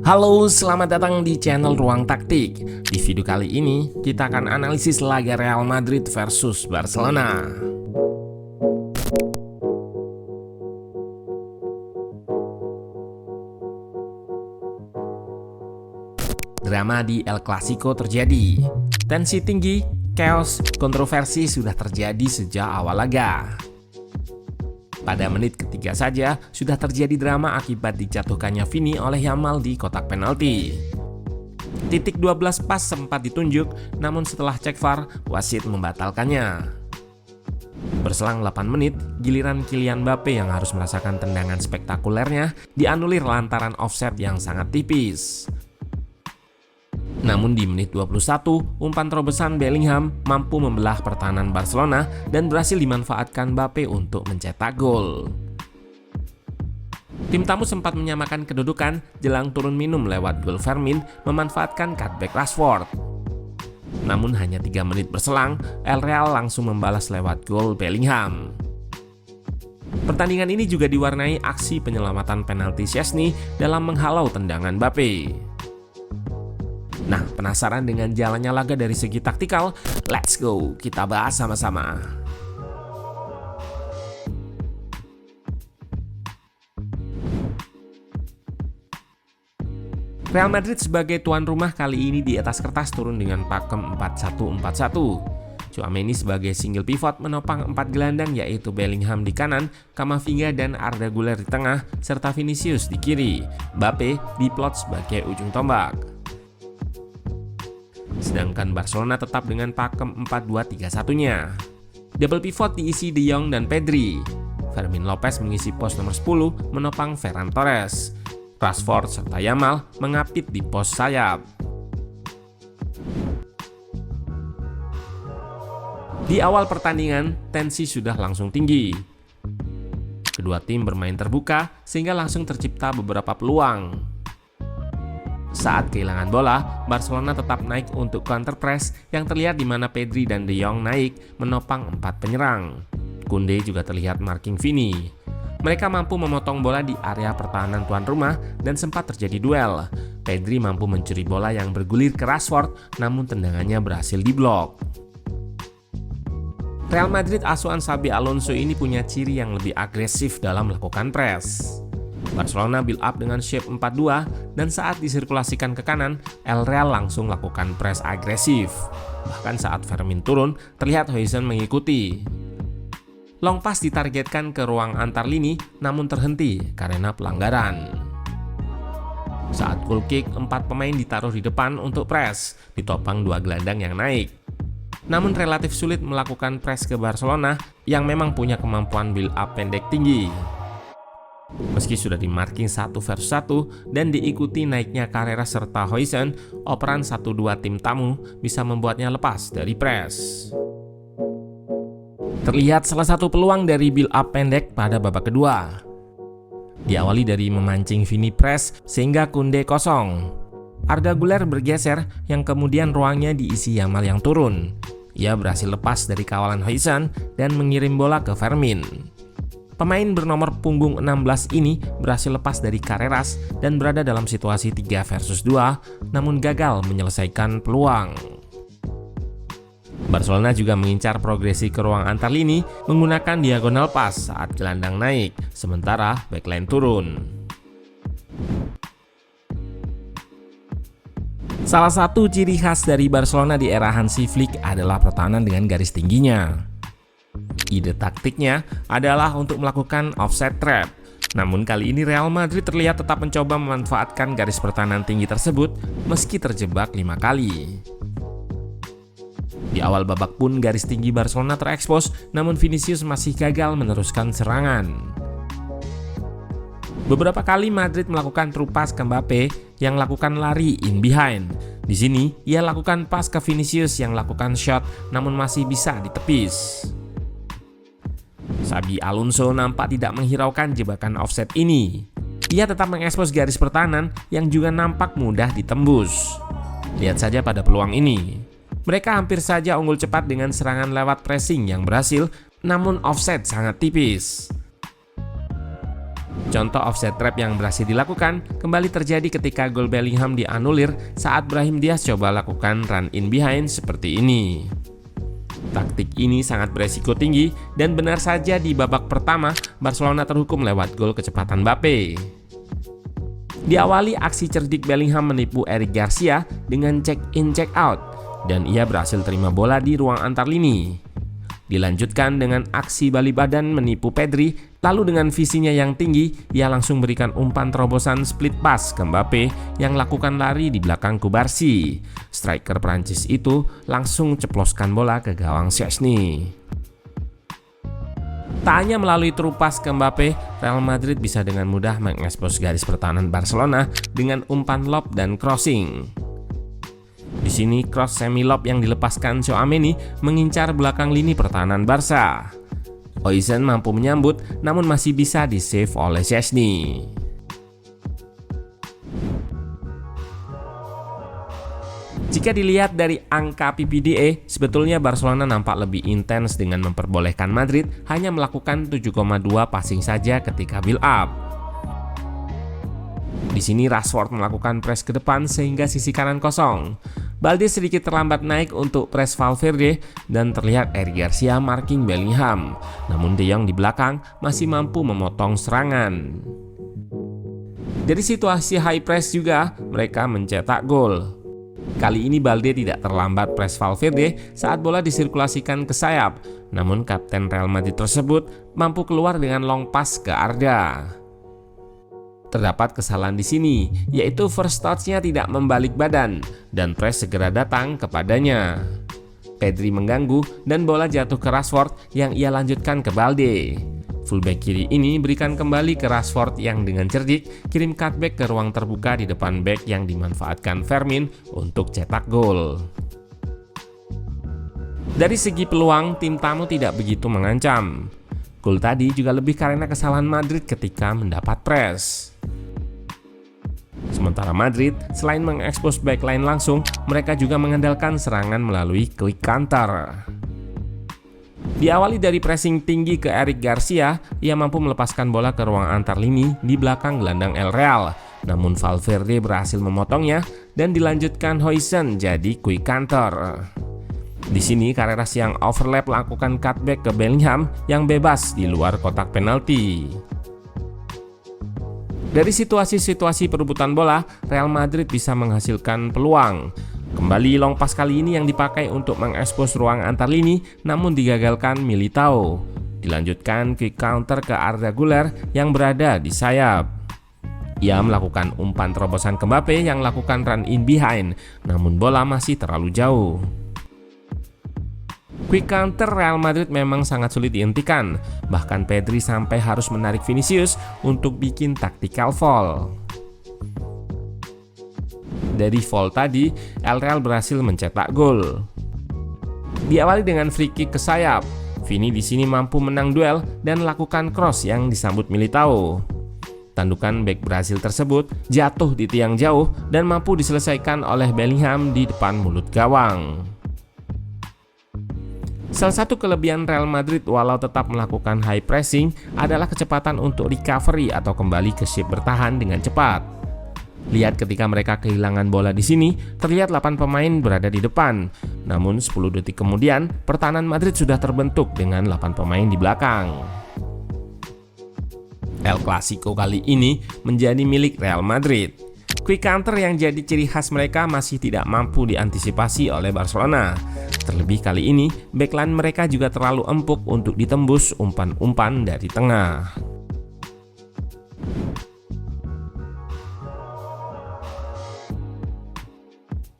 Halo, selamat datang di channel Ruang Taktik. Di video kali ini, kita akan analisis laga Real Madrid versus Barcelona. Drama di El Clasico terjadi. Tensi tinggi, chaos, kontroversi sudah terjadi sejak awal laga. Pada menit ketiga saja, sudah terjadi drama akibat dijatuhkannya Vini oleh Yamal di kotak penalti. Titik 12 pas sempat ditunjuk, namun setelah cek VAR, wasit membatalkannya. Berselang 8 menit, giliran Kylian Mbappe yang harus merasakan tendangan spektakulernya dianulir lantaran offside yang sangat tipis. Namun di menit 21, umpan terobosan Bellingham mampu membelah pertahanan Barcelona dan berhasil dimanfaatkan Mbappe untuk mencetak gol. Tim tamu sempat menyamakan kedudukan jelang turun minum lewat gol Fermin memanfaatkan cutback Rashford. Namun hanya 3 menit berselang, El Real langsung membalas lewat gol Bellingham. Pertandingan ini juga diwarnai aksi penyelamatan penalti Szczesny dalam menghalau tendangan Mbappe. Nah, penasaran dengan jalannya laga dari segi taktikal? Let's go, kita bahas sama-sama. Real Madrid sebagai tuan rumah kali ini di atas kertas turun dengan pakem 4-1-4-1. Tchouaméni sebagai single pivot menopang 4 gelandang yaitu Bellingham di kanan, Camavinga dan Arda Güler di tengah, serta Vinicius di kiri. Mbappe diplot sebagai ujung tombak. Sedangkan Barcelona tetap dengan pakem 4-2-3-1-nya. Double pivot diisi De Jong dan Pedri. Fermin Lopez mengisi pos nomor 10 menopang Ferran Torres. Rashford serta Yamal mengapit di pos sayap. Di awal pertandingan, tensi sudah langsung tinggi. Kedua tim bermain terbuka sehingga langsung tercipta beberapa peluang. Saat kehilangan bola, Barcelona tetap naik untuk counter press yang terlihat di mana Pedri dan De Jong naik menopang 4 penyerang. Koundé juga terlihat marking Vini. Mereka mampu memotong bola di area pertahanan tuan rumah dan sempat terjadi duel. Pedri mampu mencuri bola yang bergulir ke Rashford, namun tendangannya berhasil diblok. Real Madrid asuhan Xabi Alonso ini punya ciri yang lebih agresif dalam melakukan press. Barcelona build up dengan shape 4-2 dan saat disirkulasikan ke kanan, El Real langsung lakukan press agresif. Bahkan saat Fermin turun, terlihat Huijsen mengikuti. Long pass ditargetkan ke ruang antar lini namun terhenti karena pelanggaran. Saat goal kick, 4 pemain ditaruh di depan untuk press, ditopang 2 gelandang yang naik. Namun relatif sulit melakukan press ke Barcelona yang memang punya kemampuan build up pendek tinggi. Meski sudah di marking 1 versus 1 dan diikuti naiknya Carreras serta Huijsen, operan 1-2 tim tamu bisa membuatnya lepas dari press. Terlihat salah satu peluang dari build up pendek pada babak kedua. Diawali dari memancing Vini press sehingga Koundé kosong. Arda Güler bergeser yang kemudian ruangnya diisi Yamal yang turun. Ia berhasil lepas dari kawalan Huijsen dan mengirim bola ke Fermin. Pemain bernomor punggung 16 ini berhasil lepas dari Carreras dan berada dalam situasi 3 versus 2, namun gagal menyelesaikan peluang. Barcelona juga mengincar progresi ke ruang antar lini menggunakan diagonal pass saat gelandang naik, sementara backline turun. Salah satu ciri khas dari Barcelona di era Hansi Flick adalah pertahanan dengan garis tingginya. Ide taktiknya adalah untuk melakukan offside trap. Namun kali ini Real Madrid terlihat tetap mencoba memanfaatkan garis pertahanan tinggi tersebut meski terjebak 5 kali. Di awal babak pun garis tinggi Barcelona terekspos, namun Vinicius masih gagal meneruskan serangan. Beberapa kali Madrid melakukan true pass ke Mbappe yang lakukan lari in behind. Di sini ia lakukan pas ke Vinicius yang lakukan shot namun masih bisa ditepis. Xabi Alonso nampak tidak menghiraukan jebakan offset ini. Ia tetap mengekspos garis pertahanan yang juga nampak mudah ditembus. Lihat saja pada peluang ini. Mereka hampir saja unggul cepat dengan serangan lewat pressing yang berhasil, namun offset sangat tipis. Contoh offset trap yang berhasil dilakukan kembali terjadi ketika gol Bellingham dianulir saat Brahim Diaz coba lakukan run in behind seperti ini. Taktik ini sangat beresiko tinggi dan benar saja di babak pertama Barcelona terhukum lewat gol kecepatan Mbappe. Diawali aksi cerdik Bellingham menipu Eric Garcia dengan check in check out dan ia berhasil terima bola di ruang antar lini. Dilanjutkan dengan aksi balik badan menipu Pedri, lalu dengan visinya yang tinggi, ia langsung berikan umpan terobosan split pass ke Mbappe yang lakukan lari di belakang Kubarsi. Striker Prancis itu langsung ceploskan bola ke gawang Szczęsny. Tak hanya melalui terupas ke Mbappe, Real Madrid bisa dengan mudah mengekspos garis pertahanan Barcelona dengan umpan lob dan crossing. Di sini cross semi lob yang dilepaskan Tchouaméni mengincar belakang lini pertahanan Barca. Huijsen mampu menyambut namun masih bisa di-save oleh Szczęsny. Jika dilihat dari angka PPDA, sebetulnya Barcelona nampak lebih intens dengan memperbolehkan Madrid hanya melakukan 7,2 passing saja ketika build up. Di sini Rashford melakukan press ke depan sehingga sisi kanan kosong. Balde sedikit terlambat naik untuk press Valverde dan terlihat Eric Garcia marking Bellingham. Namun De Jong di belakang masih mampu memotong serangan. Dari situasi high press juga mereka mencetak gol. Kali ini Balde tidak terlambat press Valverde saat bola disirkulasikan ke sayap. Namun kapten Real Madrid tersebut mampu keluar dengan long pass ke Arda. Terdapat kesalahan di sini, yaitu first touch-nya tidak membalik badan dan press segera datang kepadanya. Pedri mengganggu dan bola jatuh ke Rashford yang ia lanjutkan ke Balde. Fullback kiri ini berikan kembali ke Rashford yang dengan cerdik kirim cutback ke ruang terbuka di depan back yang dimanfaatkan Fermin untuk cetak gol. Dari segi peluang, tim tamu tidak begitu mengancam. Gol tadi juga lebih karena kesalahan Madrid ketika mendapat press. Sementara Madrid, selain mengekspos backline langsung, mereka juga mengandalkan serangan melalui quick counter. Diawali dari pressing tinggi ke Eric Garcia, ia mampu melepaskan bola ke ruang antar lini di belakang gelandang El Real. Namun Valverde berhasil memotongnya dan dilanjutkan Huijsen jadi quick counter. Di sini Carreras yang overlap lakukan cutback ke Bellingham yang bebas di luar kotak penalti. Dari situasi-situasi perebutan bola, Real Madrid bisa menghasilkan peluang. Kembali long pass kali ini yang dipakai untuk mengekspos ruang antar lini, namun digagalkan Militao. Dilanjutkan quick counter ke Arda Güler yang berada di sayap. Ia melakukan umpan terobosan ke Mbappe yang lakukan run in behind, namun bola masih terlalu jauh. Quick counter Real Madrid memang sangat sulit dihentikan, bahkan Pedri sampai harus menarik Vinicius untuk bikin tactical foul. Dari foul tadi, El Real berhasil mencetak gol. Diawali dengan free kick ke sayap, Vini di sini mampu menang duel dan lakukan cross yang disambut Militao. Tandukan bek Brasil tersebut jatuh di tiang jauh dan mampu diselesaikan oleh Bellingham di depan mulut gawang. Salah satu kelebihan Real Madrid walau tetap melakukan high pressing adalah kecepatan untuk recovery atau kembali ke shape bertahan dengan cepat. Lihat ketika mereka kehilangan bola di sini, terlihat 8 pemain berada di depan. Namun 10 detik kemudian, pertahanan Madrid sudah terbentuk dengan 8 pemain di belakang. El Clasico kali ini menjadi milik Real Madrid. Quick counter yang jadi ciri khas mereka masih tidak mampu diantisipasi oleh Barcelona. Terlebih kali ini, backline mereka juga terlalu empuk untuk ditembus umpan-umpan dari tengah.